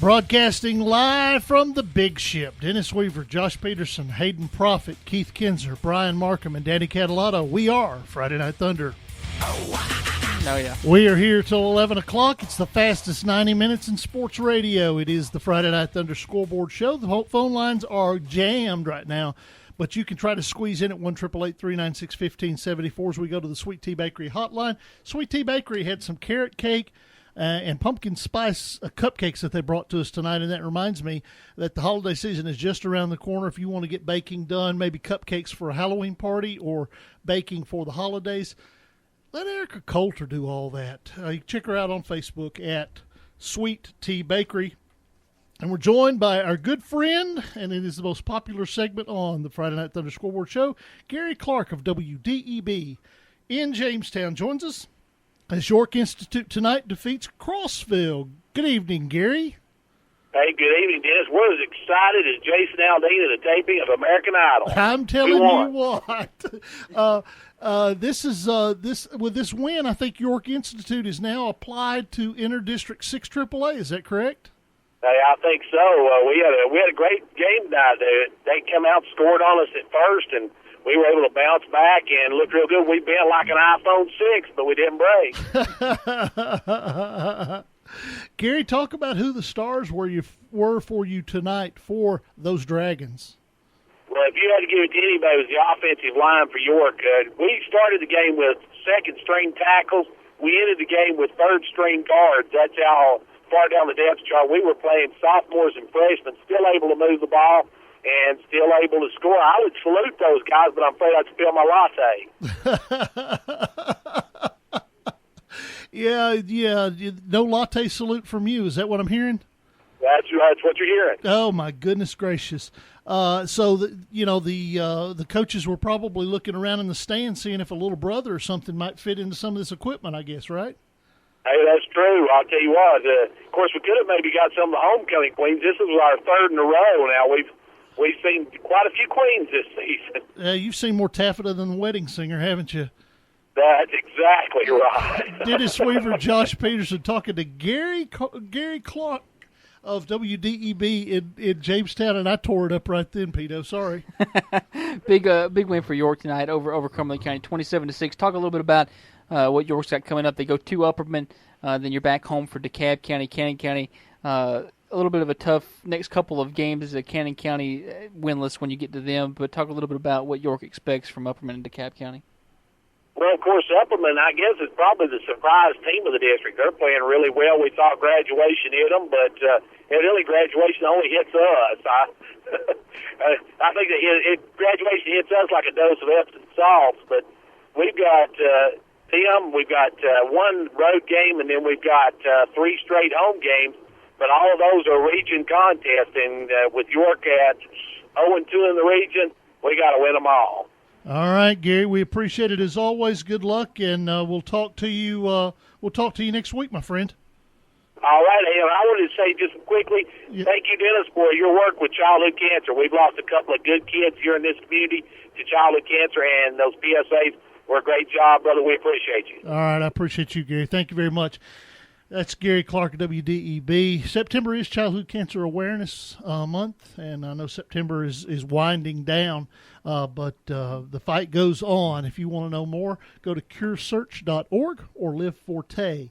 Broadcasting live from the Big Ship. Dennis Weaver, Josh Peterson, Hayden Proffitt, Keith Kinzer, Brian Markham, and Danny Catalotto. We are Friday Night Thunder. Oh, yeah. We are here till 11 o'clock. It's the fastest 90 minutes in sports radio. It is the Friday Night Thunder Scoreboard Show. The phone lines are jammed right now, but you can try to squeeze in at 1-888-396-1574 as we go to the Sweet Tea Bakery hotline. Sweet Tea Bakery had some carrot cake and pumpkin spice cupcakes that they brought to us tonight, and that reminds me that the holiday season is just around the corner. If you want to get baking done, maybe cupcakes for a Halloween party or baking for the holidays, let Erica Coulter do all that. You can check her out on Facebook at Sweet Tea Bakery. And we're joined by our good friend, and it is the most popular segment on the Friday Night Thunder Scoreboard Show, Garry Clark of WDEB in Jamestown joins us as York Institute tonight defeats Crossville. Good evening, Garry. Hey, good evening, Dennis. We're as excited as Jason Aldean at the taping of American Idol. I'm telling you what. With this win, I think York Institute is now applied to enter District 6 AAA. Is that correct? Hey, I think so. We had a great game tonight. They come out and scored on us at first, and we were able to bounce back and look real good. We bent like an iPhone 6, but we didn't break. Garry, talk about who the stars were for you tonight for those Dragons. Well, if you had to give it to anybody, it was the offensive line for York. We started the game with second-string tackles. We ended the game with third-string guards. That's how far down the depth chart we were playing. Sophomores and freshmen, still able to move the ball and still able to score. I would salute those guys, but I'm afraid I'd spill my latte. Yeah. No latte salute from you. Is that what I'm hearing? That's what you're hearing. Oh my goodness gracious! So the coaches were probably looking around in the stands, seeing if a little brother or something might fit into some of this equipment. I guess, right? Hey, that's true. I'll tell you what. Of course, we could have maybe got some of the homecoming queens. This is our third in a row. Now we've seen quite a few queens this season. You've seen more taffeta than the wedding singer, haven't you? That's exactly right. Dennis Weaver, Josh Peterson talking to Garry Clark of WDEB in Jamestown, and I tore it up right then, Pito. Sorry. Big win for York tonight over Cumberland County, 27-6. Talk a little bit about what York's got coming up. They go to Upperman, then you're back home for DeKalb County, Cannon County. A little bit of a tough next couple of games as Cannon County winless when you get to them, but talk a little bit about what York expects from Upperman and DeKalb County. Well, of course, Upperman, I guess, is probably the surprise team of the district. They're playing really well. We thought graduation hit them, but really graduation only hits us. I think that graduation hits us like a dose of Epsom salts, but we've got them, we've got one road game, and then we've got 3 straight home games, but all of those are region contests, and with York at 0-2 in the region, we got to win them all. All right, Garry, we appreciate it as always. Good luck, and we'll talk to you. We'll talk to you next week, my friend. All right, and I wanted to say just quickly, Thank you, Dennis, for your work with childhood cancer. We've lost a couple of good kids here in this community to childhood cancer, and those PSAs were a great job, brother. We appreciate you. All right, I appreciate you, Garry. Thank you very much. That's Garry Clark at WDEB. September is Childhood Cancer Awareness Month, and I know September is winding down, but the fight goes on. If you want to know more, go to curesearch.org or liveforte.org.